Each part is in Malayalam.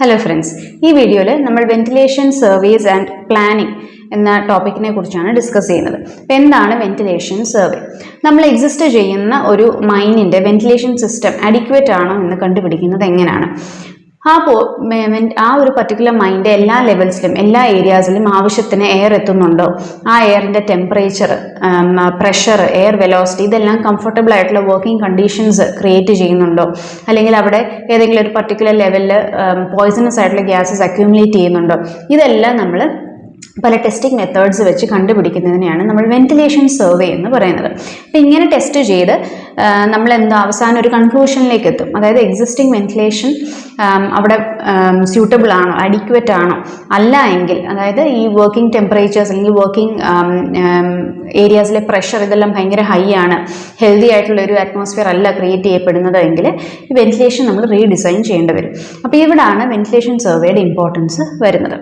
Hello friends, ഈ വീഡിയോയിൽ നമ്മൾ വെന്റിലേഷൻ സർവേസ് ആൻഡ് പ്ലാനിംഗ് എന്ന ടോപ്പിക്കിനെ കുറിച്ചാണ് ഡിസ്കസ് ചെയ്യുന്നത്. എന്താണ് വെന്റിലേഷൻ സർവേ? നമ്മൾ എക്സിസ്റ്റ് ചെയ്യുന്ന ഒരു മൈനിന്റെ വെന്റിലേഷൻ സിസ്റ്റം അഡിക്വേറ്റ് ആണോ എന്ന് കണ്ടുപിടിക്കുന്നത് എങ്ങനെയാണ്? ആ ഒരു പർട്ടിക്കുലർ മൈൻഡ് എല്ലാ ലെവൽസിലും എല്ലാ ഏരിയാസിലും ആവശ്യത്തിന് എയർ എത്തുന്നുണ്ടോ, ആ എയറിൻ്റെ ടെമ്പറേച്ചർ, പ്രഷർ, എയർ വെലോസിറ്റി ഇതെല്ലാം കംഫർട്ടബിൾ ആയിട്ടുള്ള വർക്കിംഗ് കണ്ടീഷൻസ് ക്രിയേറ്റ് ചെയ്യുന്നുണ്ടോ, അല്ലെങ്കിൽ അവിടെ ഏതെങ്കിലും ഒരു പർട്ടിക്കുലർ ലെവലിൽ പോയിസണസ് ആയിട്ടുള്ള ഗ്യാസസ് അക്യൂമുലേറ്റ് ചെയ്യുന്നുണ്ടോ, ഇതെല്ലാം നമ്മൾ പല ടെസ്റ്റിംഗ് മെത്തേഡ്സ് വെച്ച് കണ്ടുപിടിക്കുന്നതിനെയാണ് നമ്മൾ വെന്റിലേഷൻ സർവേ എന്ന് പറയുന്നത്. അപ്പം ഇങ്ങനെ ടെസ്റ്റ് ചെയ്ത് നമ്മൾ അവസാനം ഒരു കൺക്ലൂഷനിലേക്ക് എത്തും. അതായത് എക്സിസ്റ്റിംഗ് വെന്റിലേഷൻ അവിടെ സ്യൂട്ടബിൾ ആണോ, അഡിക്വേറ്റ് ആണോ, അല്ല എങ്കിൽ അതായത് ഈ വർക്കിംഗ് ടെമ്പറേച്ചേഴ്സ് അല്ലെങ്കിൽ വർക്കിംഗ് ഏരിയാസിലെ പ്രഷർ ഇതെല്ലാം ഭയങ്കര ഹൈ ആണ്, ഹെൽത്തി ആയിട്ടുള്ള ഒരു അറ്റ്മോസ്ഫിയർ അല്ല ക്രിയേറ്റ് ചെയ്യപ്പെടുന്നത് എങ്കിൽ ഈ വെന്റിലേഷൻ നമ്മൾ റീഡിസൈൻ ചെയ്യേണ്ടി വരും. അപ്പോൾ ഇവിടാണ് വെന്റിലേഷൻ സർവേയുടെ ഇമ്പോർട്ടൻസ് വരുന്നത്.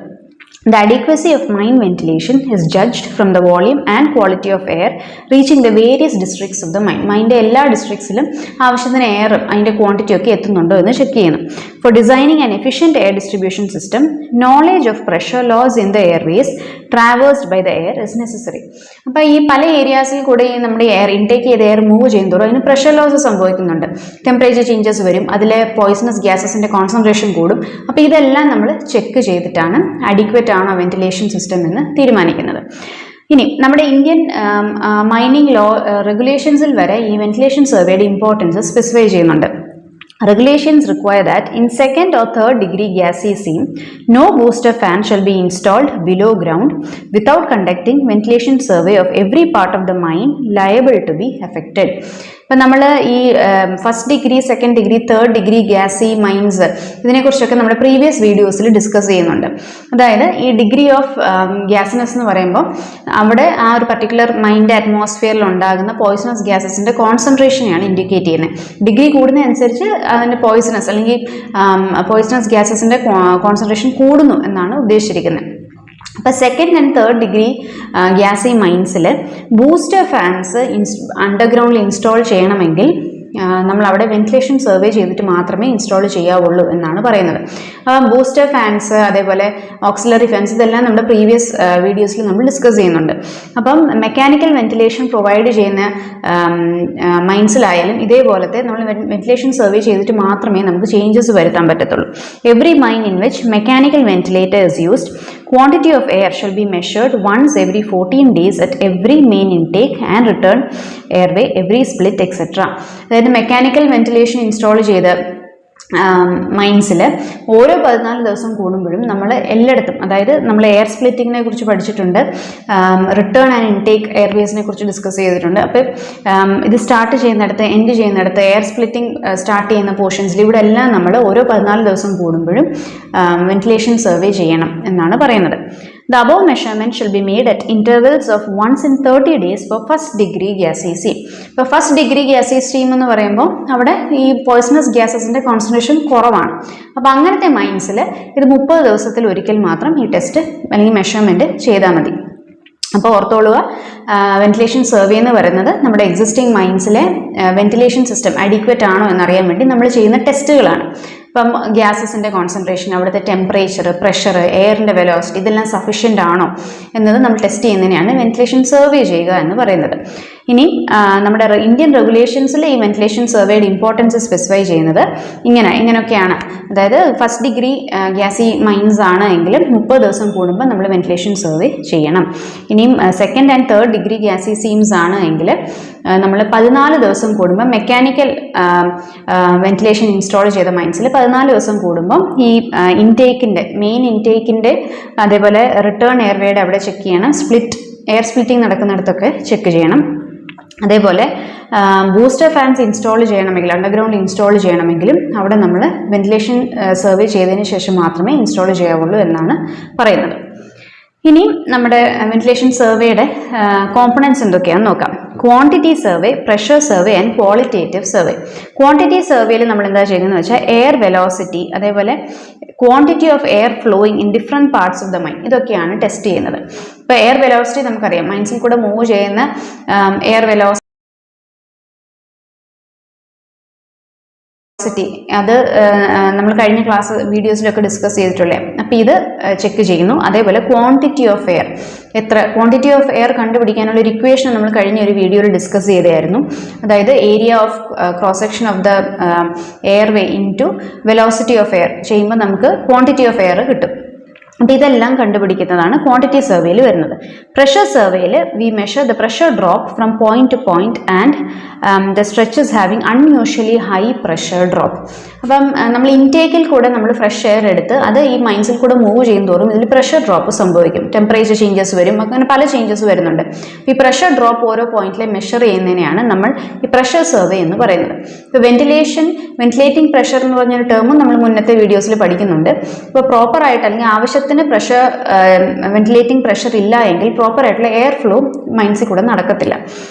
The adequacy of mine ventilation is judged from the volume and quality of air reaching the various districts of the mine. മൈൻ്റെ എല്ലാ ഡിസ്ട്രിക്ട്സിലും ആവശ്യത്തിന് എയറും അതിൻ്റെ ക്വാണ്ടിറ്റി ഒക്കെ എത്തുന്നുണ്ടോ എന്ന് ചെക്ക് ചെയ്യണം. For designing an efficient air distribution system, knowledge of pressure laws in the airways traversed by the air is necessary. അപ്പോൾ ഈ പല ഏരിയാസിൽ കൂടെ ഈ നമ്മുടെ എയർ ഇൻടേക്ക് ചെയ്ത എയർ മൂവ് ചെയ്യുന്നതോറും അതിന് പ്രഷർ ലോസ് സംഭവിക്കുന്നുണ്ട്, ടെമ്പറേച്ചർ ചേഞ്ചസ് വരും, അതിലെ പോയിസണസ് ഗ്യാസസിൻ്റെ കോൺസെൻട്രേഷൻ കൂടും. അപ്പോൾ ഇതെല്ലാം നമ്മൾ ചെക്ക് ചെയ്തിട്ടാണ് അഡിക്വേറ്റ് ആണോ വെന്റിലേഷൻ സിസ്റ്റം എന്ന് തീരുമാനിക്കുന്നത്. ഇനി നമ്മുടെ ഇന്ത്യൻ മൈനിങ് ലോ റെഗുലേഷൻസിൽ വരെ ഈ വെന്റിലേഷൻ സർവേയുടെ ഇമ്പോർട്ടൻസ് സ്പെസിഫൈ ചെയ്യുന്നുണ്ട്. Regulations require that in second or third degree gaseous seam, no booster fan shall be installed below ground without conducting ventilation survey of every part of the mine liable to be affected. ഇപ്പം നമ്മൾ ഈ first degree, second degree, third degree gassy mines ഇതിനെക്കുറിച്ചൊക്കെ നമ്മുടെ പ്രീവിയസ് വീഡിയോസിൽ ഡിസ്കസ് ചെയ്യുന്നുണ്ട്. അതായത് ഈ ഡിഗ്രി ഓഫ് ഗ്യാസിനെസ് എന്ന് പറയുമ്പോൾ അവിടെ ആ ഒരു പർട്ടിക്കുലർ മൈൻ്റെ അറ്റ്മോസ്ഫിയറിൽ ഉണ്ടാകുന്ന പോയിസണസ് ഗ്യാസസിൻ്റെ കോൺസെൻട്രേഷനെയാണ് ഇൻഡിക്കേറ്റ് ചെയ്യുന്നത്. ഡിഗ്രി കൂടുന്നതനുസരിച്ച് അതിൻ്റെ പോയിസണസ് അല്ലെങ്കിൽ പോയിസണസ് ഗ്യാസസിൻ്റെ കോൺസെൻട്രേഷൻ കൂടുന്നു എന്നാണ് ഉദ്ദേശിച്ചിരിക്കുന്നത്. അപ്പോൾ second and third degree gassy മൈൻസിൽ ബൂസ്റ്റർ ഫാൻസ് അണ്ടർഗ്രൗണ്ടിൽ ഇൻസ്റ്റാൾ ചെയ്യണമെങ്കിൽ നമ്മൾ അവിടെ വെന്റിലേഷൻ സർവേ ചെയ്തിട്ട് മാത്രമേ ഇൻസ്റ്റാൾ ചെയ്യാവുള്ളൂ എന്നാണ് പറയുന്നത്. ബൂസ്റ്റർ ഫാൻസ്, അതേപോലെ ഓക്സിലറി ഫാൻസ് ഇതെല്ലാം നമ്മുടെ പ്രീവിയസ് വീഡിയോസിൽ നമ്മൾ ഡിസ്കസ് ചെയ്യുന്നുണ്ട്. അപ്പം മെക്കാനിക്കൽ വെന്റിലേഷൻ പ്രൊവൈഡ് ചെയ്യുന്ന മൈൻസിലായാലും ഇതേപോലത്തെ നമ്മൾ വെന്റിലേഷൻ സർവേ ചെയ്തിട്ട് മാത്രമേ നമുക്ക് ചേഞ്ചസ് വരുത്താൻ പറ്റത്തുള്ളൂ. Every mine in which mechanical ventilator is used, quantity of air shall be measured once every 14 days at every main intake and return airway every split etc. അതായത് മെക്കാനിക്കൽ വെന്റിലേഷൻ ഇൻസ്റ്റാൾ ചെയ്ത് മൈൻസിൽ ഓരോ 14 ദിവസം കൂടുമ്പോഴും നമ്മൾ എല്ലായിടത്തും, അതായത് നമ്മൾ എയർ സ്പ്ലിറ്റിങ്ങിനെ കുറിച്ച് പഠിച്ചിട്ടുണ്ട്, റിട്ടേൺ ആൻഡ് ഇൻടേക്ക് എയർവേസിനെ കുറിച്ച് ഡിസ്കസ് ചെയ്തിട്ടുണ്ട്. അപ്പോൾ ഇത് സ്റ്റാർട്ട് ചെയ്യുന്നിടത്ത്, എൻഡ് ചെയ്യുന്നിടത്ത്, എയർ സ്പ്ലിറ്റിംഗ് സ്റ്റാർട്ട് ചെയ്യുന്ന പോർഷൻസിൽ ഇവിടെ എല്ലാം നമ്മൾ ഓരോ 14 ദിവസം കൂടുമ്പോഴും വെന്റിലേഷൻ സർവേ ചെയ്യണം എന്നാണ് പറയുന്നത്. The above measurement shall be made at intervals of once in 30 days for first degree gaseous seam. ഇപ്പോൾ ഫസ്റ്റ് ഡിഗ്രി ഗ്യാസീസ് സ്റ്റീം എന്ന് പറയുമ്പോൾ അവിടെ ഈ പോയിസണസ് ഗ്യാസസിൻ്റെ കോൺസെൻട്രേഷൻ കുറവാണ്. അപ്പോൾ അങ്ങനത്തെ മൈൻസിൽ ഇത് 30 ദിവസത്തിൽ ഒരിക്കൽ മാത്രം ഈ ടെസ്റ്റ് അല്ലെങ്കിൽ മെഷർമെൻറ്റ് ചെയ്താൽ മതി. അപ്പോൾ ഓർത്തോളുക, വെന്റിലേഷൻ സർവേ എന്ന് പറയുന്നത് നമ്മുടെ എക്സിസ്റ്റിംഗ് മൈൻസിലെ വെന്റിലേഷൻ സിസ്റ്റം അഡിക്വേറ്റ് ആണോ എന്നറിയാൻ വേണ്ടി നമ്മൾ ചെയ്യുന്ന ടെസ്റ്റുകളാണ്. ഇപ്പം ഗ്യാസസിൻ്റെ കോൺസെൻട്രേഷൻ, അവിടുത്തെ ടെമ്പറേച്ചർ, പ്രഷർ, എയറിൻ്റെ വെലോസിറ്റി ഇതെല്ലാം സഫീഷ്യൻ്റ് ആണോ എന്നത് നമ്മൾ ടെസ്റ്റ് ചെയ്യുന്നതിനെയാണ് വെന്റിലേഷൻ സർവേ ചെയ്യുക എന്ന് പറയുന്നത്. ഇനി നമ്മുടെ ഇന്ത്യൻ റെഗുലേഷൻസിൽ ഈ വെന്റിലേഷൻ സർവേയുടെ ഇമ്പോർട്ടൻസ് സ്പെസിഫൈ ചെയ്യുന്നത് ഇങ്ങനെയൊക്കെയാണ്. അതായത് ഫസ്റ്റ് ഡിഗ്രി ഗ്യാസി മൈൻസ് ആണ് എങ്കിലും 30 ദിവസം കൂടുമ്പോൾ നമ്മൾ വെന്റിലേഷൻ സർവേ ചെയ്യണം. ഇനിയും second and third degree gassy seams ആണ് എങ്കിൽ നമ്മൾ 14 ദിവസം കൂടുമ്പോൾ മെക്കാനിക്കൽ വെന്റിലേഷൻ ഇൻസ്റ്റാൾ ചെയ്ത മൈൻസിൽ 14 ദിവസം കൂടുമ്പോൾ ഈ ഇൻടേക്കിൻ്റെ, മെയിൻ ഇൻടേക്കിൻ്റെ, അതേപോലെ റിട്ടേൺ എയർവേയുടെ അവിടെ ചെക്ക് ചെയ്യണം. എയർ സ്പ്ലിറ്റിംഗ് നടക്കുന്നിടത്തൊക്കെ ചെക്ക് ചെയ്യണം. അതേപോലെ ബൂസ്റ്റർ ഫാൻസ് ഇൻസ്റ്റാൾ ചെയ്യണമെങ്കിൽ, അണ്ടർഗ്രൗണ്ട് ഇൻസ്റ്റാൾ ചെയ്യണമെങ്കിലും അവിടെ നമ്മൾ വെന്റിലേഷൻ സർവേ ചെയ്തതിന് ശേഷം മാത്രമേ ഇൻസ്റ്റാൾ ചെയ്യാവുള്ളൂ എന്നാണ് പറയുന്നത്. ഇനി നമ്മുടെ വെന്റിലേഷൻ സർവേയുടെ കോമ്പണൻസ് എന്തൊക്കെയാണെന്ന് നോക്കാം. Quantity survey, pressure survey and qualitative survey. Quantity സർവേയിൽ നമ്മൾ എന്താ ചെയ്യുന്നതെന്ന് വെച്ചാൽ എയർ വെലോസിറ്റി, അതേപോലെ quantity of air flowing in different parts of the mine ഇതൊക്കെയാണ് ടെസ്റ്റ് ചെയ്യുന്നത്. ഇപ്പോൾ എയർ വെലോസിറ്റി നമുക്കറിയാം, മൈൻസിൽ കൂടെ മൂവ് ചെയ്യുന്ന എയർ വെലോസിറ്റി വെലോസിറ്റി അത് നമ്മൾ കഴിഞ്ഞ ക്ലാസ് വീഡിയോസിലൊക്കെ ഡിസ്കസ് ചെയ്തിട്ടുള്ളത്. അപ്പോൾ ഇത് ചെക്ക് ചെയ്യുന്നു. അതേപോലെ quantity of air, quantity of air കണ്ടുപിടിക്കാനുള്ള ഒരു ഇക്വേഷൻ നമ്മൾ കഴിഞ്ഞ ഒരു വീഡിയോയിൽ ഡിസ്കസ് ചെയ്തായിരുന്നു. അതായത് area of cross section of the airway into velocity of air ചെയ്യുമ്പോൾ നമുക്ക് ക്വാണ്ടിറ്റി ഓഫ് എയർ കിട്ടും. അപ്പോൾ ഇതെല്ലാം കണ്ടുപിടിക്കുന്നതാണ് ക്വാണ്ടിറ്റി സർവേയിൽ വരുന്നത്. പ്രഷർ സർവേയിൽ we measure the pressure drop from point to point and the stretches having unusually high pressure drop. അപ്പം നമ്മൾ ഇൻടേക്കിൽ കൂടെ നമ്മൾ ഫ്രഷ് എയർ എടുത്ത് അത് ഈ മൈൻസിൽ കൂടെ മൂവ് ചെയ്യുന്നതോറും ഇതിൽ പ്രഷർ ഡ്രോപ്പ് സംഭവിക്കും. ടെമ്പറേച്ചർ ചേഞ്ചസ് വരും, അങ്ങനെ പല ചേഞ്ചസ് വരുന്നുണ്ട്. ഈ പ്രഷർ ഡ്രോപ്പ് ഓരോ പോയിന്റിലെ മെഷർ ചെയ്യുന്നതിനെയാണ് നമ്മൾ ഈ പ്രഷർ സർവേ എന്ന് പറയുന്നത്. ഇപ്പോൾ വെന്റിലേറ്റിംഗ് പ്രഷർ എന്ന് പറഞ്ഞൊരു ടേമും നമ്മൾ മുന്നത്തെ വീഡിയോസിൽ പഠിക്കുന്നുണ്ട്. ഇപ്പോൾ പ്രോപ്പറായിട്ട് അല്ലെങ്കിൽ ആവശ്യത്തിന് പ്രഷർ വെന്റിലേറ്റിംഗ് പ്രഷർ ഇല്ല എങ്കിൽ പ്രോപ്പറായിട്ടുള്ള എയർ ഫ്ലോ മൈൻസിൽ കൂടെ നടക്കത്തില്ല.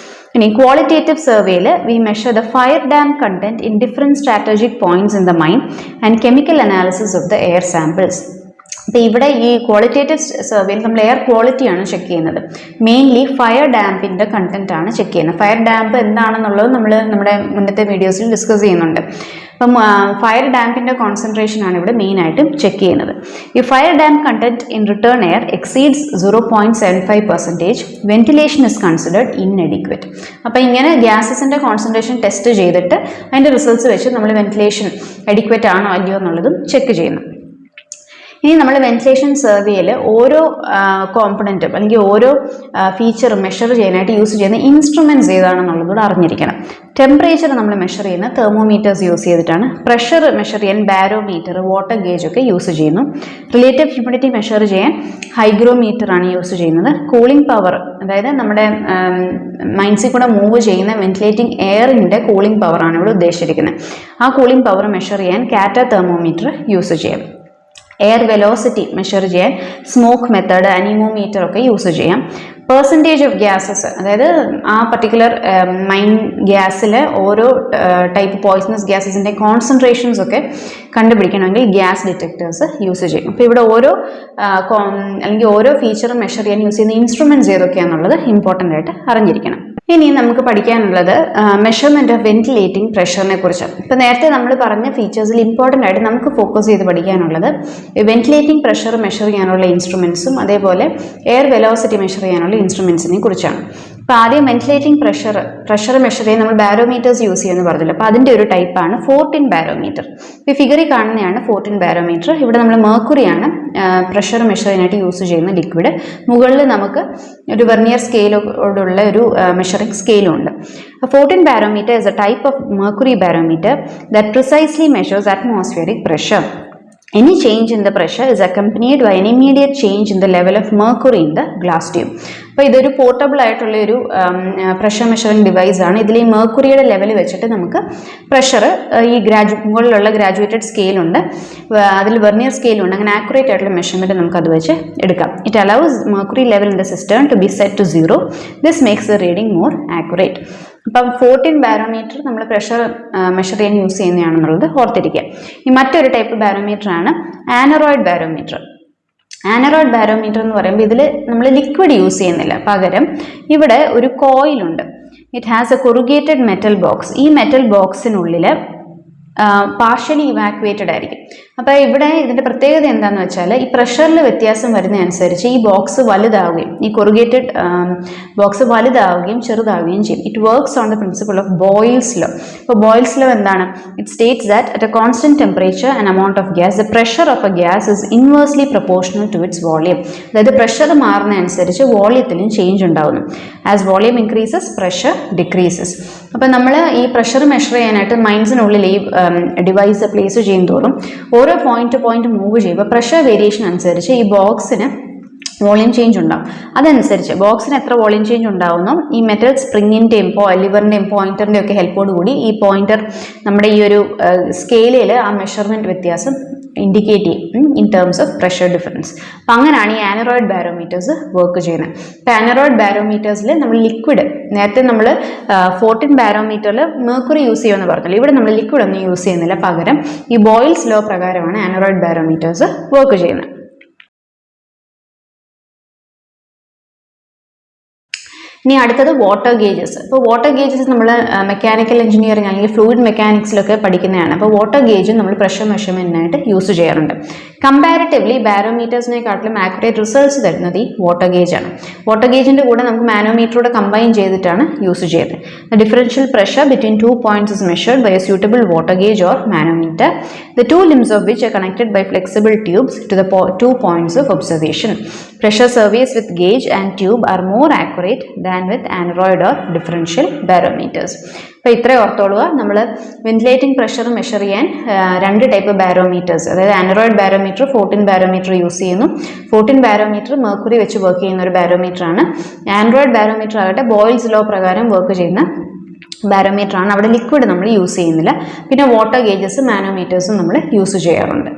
ഇനി ക്വാളിറ്റേറ്റീവ് സർവേയിൽ we measure the firedamp content in different strategic points in the mine and chemical analysis of the air samples. അപ്പോൾ ഇവിടെ ഈ ക്വാളിറ്റേറ്റീവ് സർവേയിൽ നമ്മൾ എയർ ക്വാളിറ്റിയാണ് ചെക്ക് ചെയ്യുന്നത്. മെയിൻലി ഫയർ ഡാമ്പിൻ്റെ കണ്ടന്റ് ആണ് ചെക്ക് ചെയ്യുന്നത്. ഫയർ ഡാമ്പ് എന്താണെന്നുള്ളത് നമ്മൾ നമ്മുടെ മുന്നത്തെ വീഡിയോസിൽ ഡിസ്കസ് ചെയ്യുന്നുണ്ട്. അപ്പം ഫയർ ഡാമ്പിൻ്റെ കോൺസെൻട്രേഷൻ ആണ് ഇവിടെ മെയിനായിട്ടും ചെക്ക് ചെയ്യുന്നത്. ഈ fire damp content in return air exceeds 0.75%, ventilation is considered inadequate. അപ്പോൾ ഇങ്ങനെ ഗ്യാസസിൻ്റെ കോൺസെൻട്രേഷൻ ടെസ്റ്റ് ചെയ്തിട്ട് അതിൻ്റെ റിസൾട്ട്സ് വെച്ച് നമ്മൾ വെന്റിലേഷൻ എഡിക്വറ്റ് ആണോ അല്ലയോ എന്നുള്ളതും ചെക്ക് ചെയ്യുന്നു. ഇനി നമ്മൾ വെന്റിലേഷൻ സർവേയിൽ ഓരോ കോമ്പണൻറ്റും അല്ലെങ്കിൽ ഓരോ ഫീച്ചറും മെഷർ ചെയ്യാനായിട്ട് യൂസ് ചെയ്യുന്ന ഇൻസ്ട്രുമെൻറ്റ്സ് ഏതാണെന്നുള്ളതുകൂടെ അറിഞ്ഞിരിക്കണം. ടെമ്പറേച്ചർ നമ്മൾ മെഷർ ചെയ്യുന്ന തെർമോമീറ്റേഴ്സ് യൂസ് ചെയ്തിട്ടാണ്. പ്രഷർ മെഷർ ചെയ്യാൻ ബാരോമീറ്റർ, വാട്ടർ ഗേജ് ഒക്കെ യൂസ് ചെയ്യുന്നു. റിലേറ്റീവ് ഹ്യൂമിഡിറ്റി മെഷർ ചെയ്യാൻ ഹൈഗ്രോമീറ്റർ ആണ് യൂസ് ചെയ്യുന്നത്. കൂളിംഗ് പവർ, അതായത് നമ്മുടെ മൈൻസിൽ കൂടെ മൂവ് ചെയ്യുന്ന വെന്റിലേറ്റിംഗ് എയറിൻ്റെ കൂളിംഗ് പവറാണ് ഇവിടെ ഉദ്ദേശിച്ചിരിക്കുന്നത്. ആ കൂളിംഗ് പവർ മെഷർ ചെയ്യാൻ കാറ്റ തെർമോമീറ്റർ യൂസ് ചെയ്യാം. എയർ വെലോസിറ്റി മെഷർ ചെയ്യാൻ സ്മോക്ക് മെത്തേഡ്, അനിമോമീറ്റർ ഒക്കെ യൂസ് ചെയ്യാം. പെർസെൻറ്റേജ് ഓഫ് ഗ്യാസസ്, അതായത് ആ പർട്ടിക്കുലർ മൈൻ ഗ്യാസിൽ ഓരോ ടൈപ്പ് പോയ്സണസ് ഗ്യാസസിൻ്റെ കോൺസെൻട്രേഷൻസ് ഒക്കെ കണ്ടുപിടിക്കണമെങ്കിൽ ഗ്യാസ് ഡിറ്റക്ടേഴ്സ് യൂസ് ചെയ്യും. അപ്പോൾ ഇവിടെ അല്ലെങ്കിൽ ഓരോ ഫീച്ചറും മെഷർ ചെയ്യാൻ യൂസ് ചെയ്യുന്ന ഇൻസ്ട്രുമെൻറ്റ്സ് ഏതൊക്കെയാണെന്നുള്ളത് ഇമ്പോർട്ടൻ്റ് ആയിട്ട് അറിഞ്ഞിരിക്കണം. ഇനി നമുക്ക് പഠിക്കാനുള്ളത് മെഷർമെൻറ്റ് ഓഫ് വെന്റിലേറ്റിംഗ് പ്രഷറിനെ കുറിച്ച്. ഇപ്പോൾ നേരത്തെ നമ്മൾ പറഞ്ഞ ഫീച്ചേഴ്സിൽ ഇമ്പോർട്ടൻ്റ് ആയിട്ട് നമുക്ക് ഫോക്കസ് ചെയ്ത് പഠിക്കാനുള്ളത് വെന്റിലേറ്റിംഗ് പ്രഷർ മെഷർ ചെയ്യാനുള്ള ഇൻസ്ട്രുമെൻറ്റ്സും അതേപോലെ എയർ വെലോസിറ്റി മെഷർ ചെയ്യാനുള്ള ഇൻസ്ട്രുമെൻറ്റ്സിനെ കുറിച്ചാണ്. അപ്പോൾ ആദ്യം വെന്റിലേറ്റിംഗ് പ്രഷർ മെഷർ ചെയ്യാൻ നമ്മൾ ബാരോമീറ്റേഴ്സ് യൂസ് ചെയ്യുമെന്ന് പറഞ്ഞില്ല. അപ്പോൾ അതിൻ്റെ ഒരു ടൈപ്പാണ് 14 ബാരോമീറ്റർ. ഈ ഫിഗറിൽ കാണുന്നതാണ് 14 ബാരോമീറ്റർ. ഇവിടെ നമ്മൾ മെർക്കുറിയാണ് പ്രഷർ മെഷർ ചെയ്യാനായിട്ട് യൂസ് ചെയ്യുന്ന ലിക്വിഡ്. മുകളിൽ നമുക്ക് ഒരു വെർനിയർ സ്കെയിലോടുള്ള ഒരു മെഷറിംഗ് സ്കെയിലും ഉണ്ട്. 14 barometer is a type of mercury barometer that precisely measures atmospheric pressure. Any change in the pressure is accompanied by an immediate change in the level of mercury in the glass tube. അപ്പോൾ ഇതൊരു പോർട്ടബിൾ ആയിട്ടുള്ള ഒരു പ്രഷർ മെഷറിംഗ് ഡിവൈസ് ആണ്. ഇതിൽ ഈ മെർക്കുറിയുടെ ലെവൽ വെച്ചിട്ട് നമുക്ക് പ്രഷർ ഈ മുകളിലുള്ള ഗ്രാജുവേറ്റഡ് സ്കെയിലുണ്ട്, അതിൽ വെർനിയർ സ്കെയിലുണ്ട്, അങ്ങനെ ആക്യുറേറ്റ് ആയിട്ടുള്ള മെഷർമെൻറ്റ് നമുക്ക് അത് വെച്ച് എടുക്കാം. It allows mercury level in the system to be set to 0. This makes the reading more accurate. അപ്പം 14 ബാരോമീറ്റർ നമ്മൾ പ്രഷർ മെഷർ ചെയ്യാൻ യൂസ് ചെയ്യുന്നതാണെന്നുള്ളത് ഓർത്തിരിക്കുക. ഈ മറ്റൊരു ടൈപ്പ് ബാരോമീറ്റർ ആണ് ആനറോയിഡ് ബാരോമീറ്റർ. ആനറോയിഡ് ബാരോമീറ്റർ എന്ന് പറയുമ്പോൾ ഇതിൽ നമ്മൾ ലിക്വിഡ് യൂസ് ചെയ്യുന്നില്ല, പകരം ഇവിടെ ഒരു കോയിലുണ്ട്. It has a corrugated metal box. ഈ മെറ്റൽ ബോക്സിനുള്ളിൽ പാർഷ്യലി ഇവാക്യുവേറ്റഡ് ആയിരിക്കും. അപ്പോൾ ഇവിടെ ഇതിൻ്റെ പ്രത്യേകത എന്താണെന്ന് വെച്ചാൽ ഈ പ്രഷറിൽ വ്യത്യാസം വരുന്നതനുസരിച്ച് ഈ ബോക്സ് വലുതാവുകയും ഈ കൊറുഗേറ്റഡ് ബോക്സ് വലുതാവുകയും ചെറുതാവുകയും ചെയ്യും. It works on the principle of boils law. ഇപ്പോൾ ബോയിൽസ് ലോ എന്താണ്? It States that at A constant temperature and amount of gas, the pressure of a gas is inversely proportional to its volume. അതായത് പ്രഷർ മാറുന്നതനുസരിച്ച് വോളിയത്തിലും ചേഞ്ച് ഉണ്ടാകുന്നു. As volume increases pressure decreases. അപ്പം നമ്മൾ ഈ പ്രഷർ മെഷർ ചെയ്യാനായിട്ട് മൈൻസിനുള്ളിൽ ഈ ഡിവൈസ് പ്ലേസ് ചെയ്യും തോറും ഓരോ പോയിന്റ് ടു പോയിന്റ് മൂവ് ചെയ്യുമ്പോൾ പ്രഷർ വേരിയേഷൻ അനുസരിച്ച് ഈ ബോക്സിന് വോളിയം ചേഞ്ച് ഉണ്ടാവും. അതനുസരിച്ച് ബോക്സിന് എത്ര വോളിയം ചേഞ്ച് ഉണ്ടാവുന്നു ഈ മെറ്റൽ സ്പ്രിങ്ങിൻ്റെയും ലിവറിൻ്റെയും പോയിന്ററിൻ്റെയും ഒക്കെ ഹെൽപ്പോട് കൂടി ഈ പോയിന്റർ നമ്മുടെ ഈ ഒരു സ്കെയിലിൽ ആ മെഷർമെൻറ്റ് വ്യത്യാസം ഇൻഡിക്കേറ്റ് ചെയ്യും in terms of pressure difference. അപ്പം അങ്ങനെയാണ് ഈ ആനറോയിഡ് ബാരോമീറ്റേഴ്സ് വർക്ക് ചെയ്യുന്നത്. ഇപ്പോൾ ആനറോയിഡ് ബാരോമീറ്റേഴ്സിൽ നമ്മൾ ലിക്വിഡ്, നേരത്തെ നമ്മൾ 14 ബാരോമീറ്ററിൽ മെർക്കുറി യൂസ് ചെയ്യുമെന്ന് പറഞ്ഞില്ല, ഇവിടെ നമ്മൾ ലിക്വിഡ് ഒന്നും യൂസ് ചെയ്യുന്നില്ല, പകരം ഈ ബോയിൽസ് ലോ പ്രകാരമാണ് ആനറോയിഡ് ബാരോമീറ്റേഴ്സ് വർക്ക് ചെയ്യുന്നത്. ഇനി അടുത്തത് വാട്ടർ ഗേജസ്. ഇപ്പോൾ വാട്ടർ ഗേജസ് നമ്മൾ മെക്കാനിക്കൽ എഞ്ചിനീയറിംഗ് അല്ലെങ്കിൽ ഫ്ലൂയിഡ് മെക്കാനിക്സിലൊക്കെ പഠിക്കുന്നതാണ്. അപ്പോൾ വാട്ടർ ഗേജും നമ്മൾ പ്രഷർ മെഷർമെൻറ്റിനായിട്ട് യൂസ് ചെയ്യാറുണ്ട്. കമ്പാരിറ്റീവ്ലി ബാരോമീറ്റേഴ്സിനെക്കാട്ടിലും ആക്യുറേറ്റ് റിസൾട്ട്സ് തരുന്നത് ഈ വാട്ടർ ഗേജാണ്. വാട്ടർ ഗേജിൻ്റെ കൂടെ നമുക്ക് മാനോമീറ്ററോടെ കമ്പൈൻ ചെയ്തിട്ടാണ് യൂസ് ചെയ്തത്. The differential pressure between 2 points is measured by a suitable water gauge or manometer, the two limbs of which are connected by flexible tubes to the 2 points of observation. Pressure surveys with gauge and tube are more accurate than with aneroid or differential barometers. അപ്പോൾ ഇത്രയും ഓർത്തോളുക. നമ്മൾ വെന്റിലേറ്റിംഗ് പ്രഷർ മെഷർ ചെയ്യാൻ 2 ടൈപ്പ് ബാരോമീറ്റേഴ്സ്, അതായത് ആനറോയിഡ് ബാരോമീറ്റർ, 14 ബാരോമീറ്റർ യൂസ് ചെയ്യുന്നു. 14 ബാരോമീറ്റർ മെർക്കുറി വെച്ച് വർക്ക് ചെയ്യുന്ന ഒരു ബാരോമീറ്റർ ആണ്. ആൻഡ്രോയിഡ് ബാരോമീറ്റർ ആകട്ടെ ബോയിൽസ് ലോ പ്രകാരം വർക്ക് ചെയ്യുന്ന ബാരോമീറ്റർ ആണ്. അവിടെ ലിക്വിഡ് നമ്മൾ യൂസ് ചെയ്യുന്നില്ല. പിന്നെ വാട്ടർ ഗേജസ്, മാനോമീറ്റേഴ്സും നമ്മൾ യൂസ് ചെയ്യാറുണ്ട്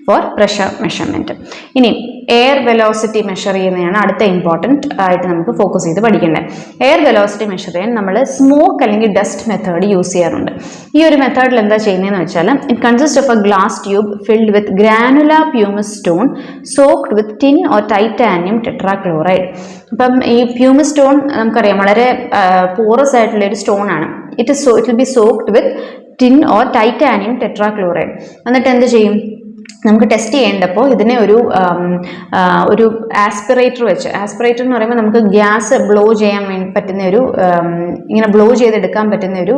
ഫോർ പ്രഷർ മെഷർമെൻറ്റ്. ഇനി എയർ വെലോസിറ്റി മെഷർ ചെയ്യുന്നതാണ് അടുത്ത ഇമ്പോർട്ടൻറ്റ് ആയിട്ട് നമുക്ക് ഫോക്കസ് ചെയ്ത് പഠിക്കേണ്ടത്. എയർ വെലോസിറ്റി മെഷർ ചെയ്യാൻ നമ്മൾ സ്മോക്ക് അല്ലെങ്കിൽ ഡസ്റ്റ് മെത്തേഡ് യൂസ് ചെയ്യാറുണ്ട്. ഈ ഒരു മെത്തേഡിൽ എന്താ ചെയ്യുന്നതെന്ന് വെച്ചാൽ, it consist of a glass tube filled with granular pumice stone soaked with tin or titanium tetrachloride. അപ്പം ഈ പ്യൂമിസ് സ്റ്റോൺ നമുക്കറിയാം വളരെ പോറസ് ആയിട്ടുള്ള ഒരു സ്റ്റോൺ ആണ്. It will be soaked with tin or titanium tetrachloride. എന്നിട്ട് എന്ത് ചെയ്യും, നമുക്ക് ടെസ്റ്റ് ചെയ്യേണ്ടപ്പോൾ ഇതിനെ ഒരു ആസ്പിറേറ്റർ വെച്ച്, ആസ്പിറേറ്റർ എന്ന് പറയുമ്പോൾ നമുക്ക് ഗ്യാസ് ബ്ലോ ചെയ്യാൻ പറ്റുന്ന ഒരു ഇങ്ങനെ ബ്ലോ ചെയ്തെടുക്കാൻ പറ്റുന്ന ഒരു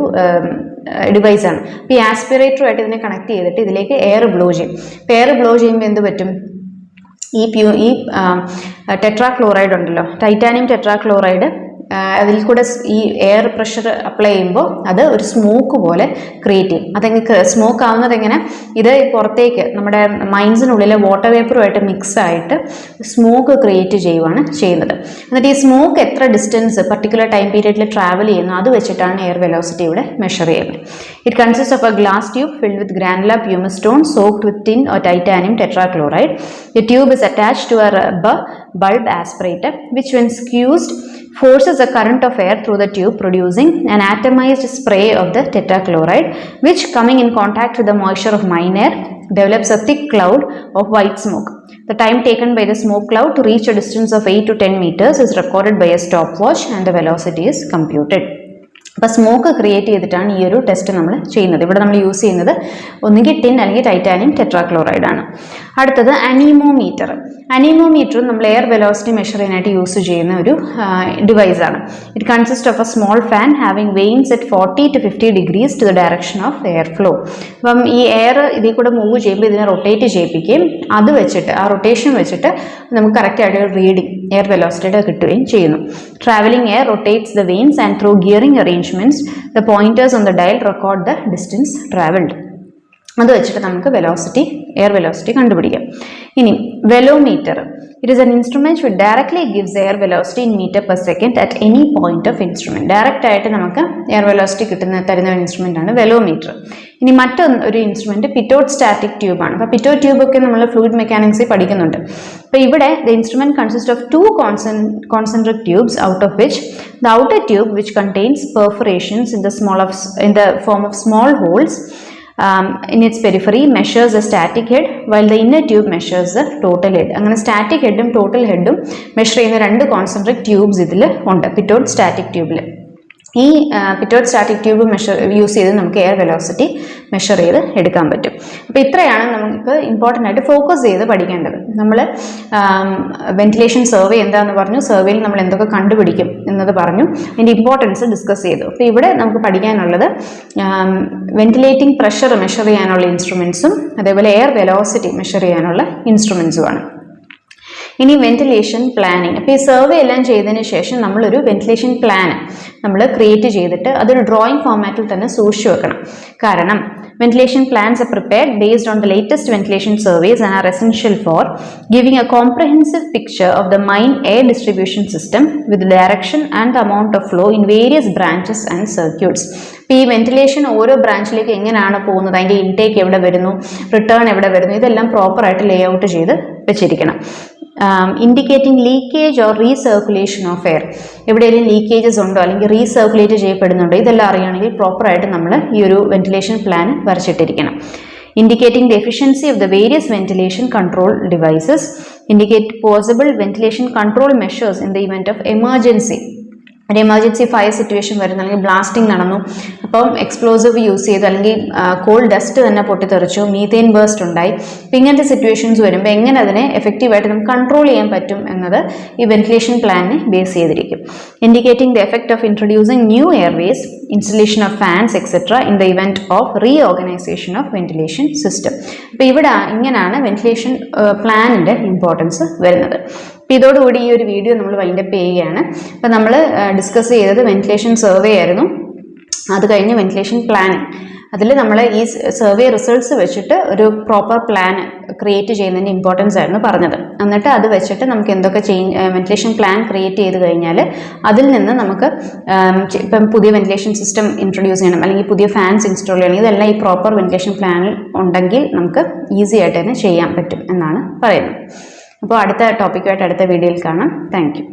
ഡിവൈസാണ്. അപ്പോൾ ഈ ആസ്പിറേറ്ററുമായിട്ട് ഇതിനെ കണക്ട് ചെയ്തിട്ട് ഇതിലേക്ക് എയർ ബ്ലോ ചെയ്യും. അപ്പോൾ എയർ ബ്ലോ ചെയ്യുമ്പോൾ എന്ത് പറ്റും, ഈ ടെട്രാക്ലോറൈഡ് ഉണ്ടല്ലോ, ടൈറ്റാനിയം ടെട്രാക്ലോറൈഡ്, അതിൽ കൂടെ ഈ എയർ പ്രഷർ അപ്ലൈ ചെയ്യുമ്പോൾ അത് ഒരു സ്മോക്ക് പോലെ ക്രിയേറ്റ് ചെയ്യും. അതെങ്ങനെ സ്മോക്ക് ആവുന്നത് എങ്ങനെ, ഇത് പുറത്തേക്ക് നമ്മുടെ മൈൻസിനുള്ളിലെ വാട്ടർ വേപ്പറുമായിട്ട് മിക്സ് ആയിട്ട് സ്മോക്ക് ക്രിയേറ്റ് ചെയ്യുകയാണ് ചെയ്യുന്നത്. എന്നിട്ട് ഈ സ്മോക്ക് എത്ര ഡിസ്റ്റൻസ് പർട്ടിക്കുലർ ടൈം പീരിയഡിൽ ട്രാവൽ ചെയ്യുന്നു അത് വെച്ചിട്ടാണ് എയർ വെലോസിറ്റി ഇവിടെ മെഷർ ചെയ്യുന്നത്. It consist of a glass tube filled with granular pumice stone soaked with tin or titanium tetrachloride. The tube is attached to a rubber bulb aspirator which when squeezed forces a current of air through the tube producing an atomized spray of the tetrachloride which coming in contact with the moisture of mine air develops a thick cloud of white smoke. The time taken by the smoke cloud to reach a distance of 8 to 10 meters is recorded by a stopwatch and the velocity is computed. അപ്പോൾ സ്മോക്ക് ക്രിയേറ്റ് ചെയ്തിട്ടാണ് ഈ ഒരു ടെസ്റ്റ് നമ്മൾ ചെയ്യുന്നത്. ഇവിടെ നമ്മൾ യൂസ് ചെയ്യുന്നത് ഒന്നുകിൽ ടിൻ അല്ലെങ്കിൽ ടൈറ്റാനിയം ടെട്രാക്ലോറൈഡ് ആണ്. അടുത്തത് അനീമോമീറ്റർ. അനീമോമീറ്ററും നമ്മൾ എയർ വെലോസിറ്റി മെഷർ ചെയ്യാനായിട്ട് യൂസ് ചെയ്യുന്ന ഒരു ഡിവൈസാണ്. It consist of a small fan having vanes at 40 to 50 degrees to the direction of air flow. അപ്പം ഈ എയർ ഇതിൽ കൂടെ മൂവ് ചെയ്യുമ്പോൾ ഇതിനെ റൊട്ടേറ്റ് ചെയ്യിപ്പിക്കുകയും അത് വെച്ചിട്ട് ആ റൊട്ടേഷൻ വെച്ചിട്ട് നമുക്ക് കറക്റ്റായിട്ട് ഒരു റീഡിങ് എയർ വെലോസിറ്റിയുടെ കിട്ടുകയും ചെയ്യുന്നു. Travelling air rotates the veins and through gearing arrangements the pointers on the dial record the distance traveled. അത് വെച്ചിട്ട് നമുക്ക് എയർ വെലോസിറ്റി കണ്ടുപിടിക്കാം. ഇനി വെലോമീറ്റർ. It is an instrument which directly gives air velocity in meter per second at any point of instrument. Direct ആയിട്ട് നമുക്ക് എയർ വെലോസിറ്റി തരുന്ന ഒരു ഇൻസ്ട്രുമെൻ്റ് ആണ് വെലോമീറ്റർ. ഇനി മറ്റൊരു ഇൻസ്ട്രുമെൻറ്റ് പിറ്റോട്ട് സ്റ്റാറ്റിക് ട്യൂബാണ്. അപ്പോൾ പിറ്റോട്ട് ട്യൂബൊക്കെ നമ്മൾ ഫ്ലൂയിഡ് മെക്കാനിക്സിൽ പഠിക്കുന്നുണ്ട്. അപ്പോൾ ഇവിടെ the instrument consist of 2 concentric tubes out of which the outer tube which contains perforations in the form of small holes in its periphery measures the static head while the inner tube measures the total head. അങ്ങനെ സ്റ്റാറ്റിക് ഹെഡും ടോട്ടൽ ഹെഡും മെഷർ ചെയ്യുന്ന 2 കോൺസെൻട്രിക് ട്യൂബ്സ് ഇതിൽ ഉണ്ട് പിറ്റോട്ട് സ്റ്റാറ്റിക് ട്യൂബിൽ. ഈ പിറ്റോട്ട് സ്റ്റാറ്റിക് ട്യൂബ് യൂസ് ചെയ്ത് നമുക്ക് എയർ വെലോസിറ്റി മെഷർ ചെയ്ത് എടുക്കാൻ പറ്റും. അപ്പോൾ ഇത്രയാണ് നമുക്ക് ഇമ്പോർട്ടൻ്റ് ആയിട്ട് ഫോക്കസ് ചെയ്ത് പഠിക്കേണ്ടത്. നമ്മൾ വെന്റിലേഷൻ സർവേ എന്താണെന്ന് പറഞ്ഞു, സർവേയിൽ നമ്മൾ എന്തൊക്കെ കണ്ടുപിടിക്കും എന്നത് പറഞ്ഞു, അതിൻ്റെ ഇമ്പോർട്ടൻസ് ഡിസ്കസ് ചെയ്തു. അപ്പോൾ ഇവിടെ നമുക്ക് പഠിക്കാനുള്ളത് വെന്റിലേറ്റിംഗ് പ്രഷർ മെഷർ ചെയ്യാനുള്ള ഇൻസ്ട്രുമെൻസും അതേപോലെ എയർ വെലോസിറ്റി മെഷർ ചെയ്യാനുള്ള ഇൻസ്ട്രുമെൻസുമാണ്. ഇനി വെന്റിലേഷൻ പ്ലാനിങ്. അപ്പോൾ ഈ സർവേ എല്ലാം ചെയ്തതിന് ശേഷം നമ്മളൊരു വെന്റിലേഷൻ പ്ലാൻ നമ്മൾ ക്രിയേറ്റ് ചെയ്തിട്ട് അതൊരു ഡ്രോയിങ് ഫോമാറ്റിൽ തന്നെ സൂക്ഷിച്ചു വെക്കണം. കാരണം ventilation plans are prepared based on the latest ventilation surveys and are essential for giving a comprehensive picture of the mine air distribution system with the direction and the amount of flow in various branches and circuits. ഇപ്പോൾ ഈ വെന്റിലേഷൻ ഓരോ ബ്രാഞ്ചിലേക്ക് എങ്ങനെയാണ് പോകുന്നത്, അതിൻ്റെ ഇൻടേക്ക് എവിടെ വരുന്നു, റിട്ടേൺ എവിടെ വരുന്നു, ഇതെല്ലാം പ്രോപ്പറായിട്ട് ലേ ഔട്ട് ചെയ്ത് വെച്ചിരിക്കണം. Indicating leakage or recirculation of air, എവിടെയെങ്കിലും ലീക്കേജസ് ഉണ്ടോ അല്ലെങ്കിൽ റീസർക്കുലേറ്റ് ചെയ്യപ്പെടുന്നുണ്ടോ, ഇതെല്ലാം അറിയണമെങ്കിൽ പ്രോപ്പറായിട്ട് നമ്മൾ ഈ ഒരു വെന്റിലേഷൻ പ്ലാൻ വരച്ചിട്ടിരിക്കണം. Indicating the efficiency of the various ventilation control devices, indicate possible ventilation control measures in the event of emergency. ഒരു എമർജൻസി ഫയർ സിറ്റുവേഷൻ വരുന്നു, അല്ലെങ്കിൽ ബ്ലാസ്റ്റിംഗ് നടന്നു, അപ്പം എക്സ്പ്ലോസീവ് യൂസ് ചെയ്തു, അല്ലെങ്കിൽ കോൾ ഡസ്റ്റ് തന്നെ പൊട്ടിത്തെറിച്ചു, മീഥേൻ ബേസ്റ്റ് ഉണ്ടായി. അപ്പം ഇങ്ങനത്തെ സിറ്റുവേഷൻസ് വരുമ്പോൾ എങ്ങനെ അതിനെ എഫക്റ്റീവായിട്ട് നമുക്ക് കൺട്രോൾ ചെയ്യാൻ പറ്റും എന്നത് ഈ വെന്റിലേഷൻ പ്ലാനിനെ ബേസ് ചെയ്തിരിക്കും. Indicating the effect of introducing new Airways, installation of fans etcetera in the event of reorganisation of ventilation system. അപ്പോൾ ഇവിടെ ഇങ്ങനെയാണ് വെന്റിലേഷൻ പ്ലാനിൻ്റെ ഇമ്പോർട്ടൻസ് വരുന്നത്. അപ്പോൾ ഇതോടുകൂടി ഈ ഒരു വീഡിയോ നമ്മൾ വൈൻഡപ്പ് ചെയ്യുകയാണ്. അപ്പോൾ നമ്മൾ ഡിസ്കസ് ചെയ്തത് വെന്റിലേഷൻ സർവേ ആയിരുന്നു, അത് കഴിഞ്ഞ് വെന്റിലേഷൻ പ്ലാനിങ്. അതിൽ നമ്മൾ ഈ സർവേ റിസൾട്ട്സ് വെച്ചിട്ട് ഒരു പ്രോപ്പർ പ്ലാൻ ക്രിയേറ്റ് ചെയ്യുന്നതിൻ്റെ ഇമ്പോർട്ടൻസ് ആയിരുന്നു പറഞ്ഞത്. എന്നിട്ട് അത് വെച്ചിട്ട് നമുക്ക് എന്തൊക്കെ വെന്റിലേഷൻ പ്ലാൻ ക്രിയേറ്റ് ചെയ്ത് കഴിഞ്ഞാൽ അതിൽ നിന്ന് നമുക്ക് ഇപ്പം പുതിയ വെന്റിലേഷൻ സിസ്റ്റം ഇൻട്രൊഡ്യൂസ് ചെയ്യണം, അല്ലെങ്കിൽ പുതിയ ഫാൻസ് ഇൻസ്റ്റാൾ ചെയ്യണം, ഇതെല്ലാം ഈ പ്രോപ്പർ വെന്റിലേഷൻ പ്ലാനിൽ ഉണ്ടെങ്കിൽ നമുക്ക് ഈസി ആയിട്ട് തന്നെ ചെയ്യാൻ പറ്റും എന്നാണ് പറയുന്നത്. അപ്പോൾ അടുത്ത ടോപ്പിക്കുമായിട്ട് അടുത്ത വീഡിയോയിൽ കാണാം. Thank you.